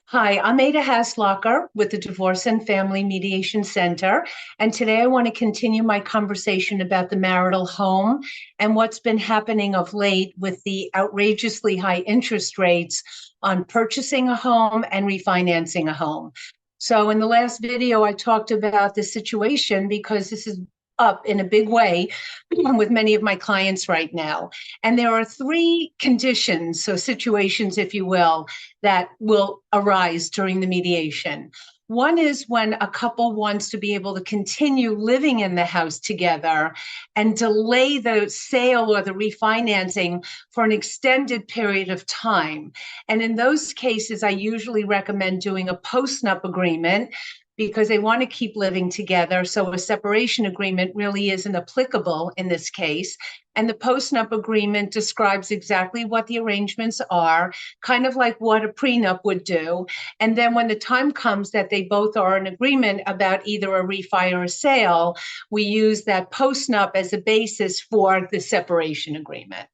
Hi, I'm Ada Hasloecher with the Divorce and Family Mediation Center. And today I want to continue my conversation about the marital home and what's been happening of late with the outrageously high interest rates on purchasing a home and refinancing a home. So in the last video, I talked about the situation because this is up in a big way with many of my clients right now. And there are three conditions, so situations, if you will, that will arise during the mediation. One is when a couple wants to be able to continue living in the house together and delay the sale or the refinancing for an extended period of time. And in those cases, I usually recommend doing a post-nup agreement because they want to keep living together. So a separation agreement really isn't applicable in this case. And the post-nup agreement describes exactly what the arrangements are, kind of like what a prenup would do. And then when the time comes that they both are in agreement about either a refi or a sale, we use that post-nup as a basis for the separation agreement.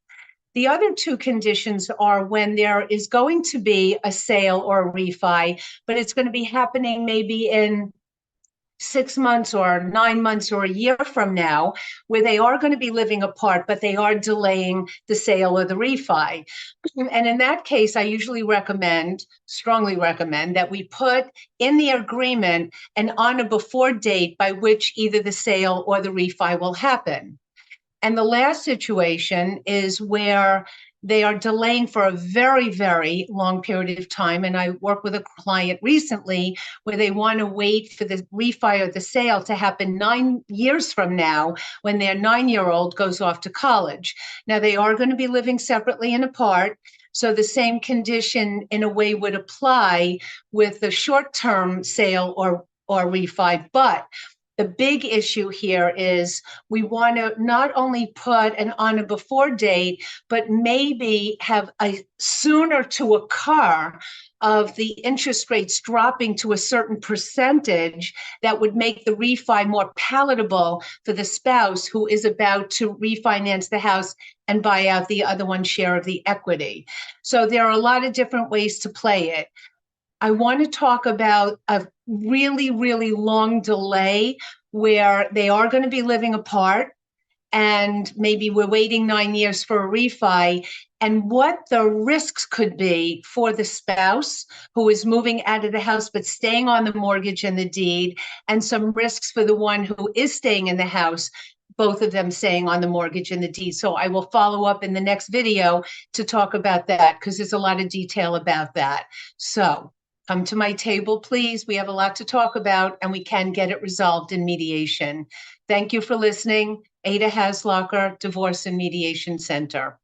The other two conditions are when there is going to be a sale or a refi, but it's going to be happening maybe in 6 months or 9 months or a year from now, where they are going to be living apart, but they are delaying the sale or the refi. And in that case, I usually strongly recommend, that we put in the agreement an on or before date by which either the sale or the refi will happen. And the last situation is where they are delaying for a very, very long period of time. And I worked with a client recently where they want to wait for the refi or the sale to happen 9 years from now when their 9-year-old goes off to college. Now, they are going to be living separately and apart. So the same condition in a way would apply with the short-term sale or refi, but the big issue here is we want to not only put an on and before date, but maybe have a sooner to occur of the interest rates dropping to a certain percentage that would make the refi more palatable for the spouse who is about to refinance the house and buy out the other one's share of the equity. So there are a lot of different ways to play it. I want to talk about a really, really long delay where they are going to be living apart and maybe we're waiting 9 years for a refi, and what the risks could be for the spouse who is moving out of the house but staying on the mortgage and the deed, and some risks for the one who is staying in the house, both of them staying on the mortgage and the deed. So I will follow up in the next video to talk about that because there's a lot of detail about that. So come to my table, please. We have a lot to talk about, and we can get it resolved in mediation. Thank you for listening. Ada Hasloecher, Divorce and Mediation Center.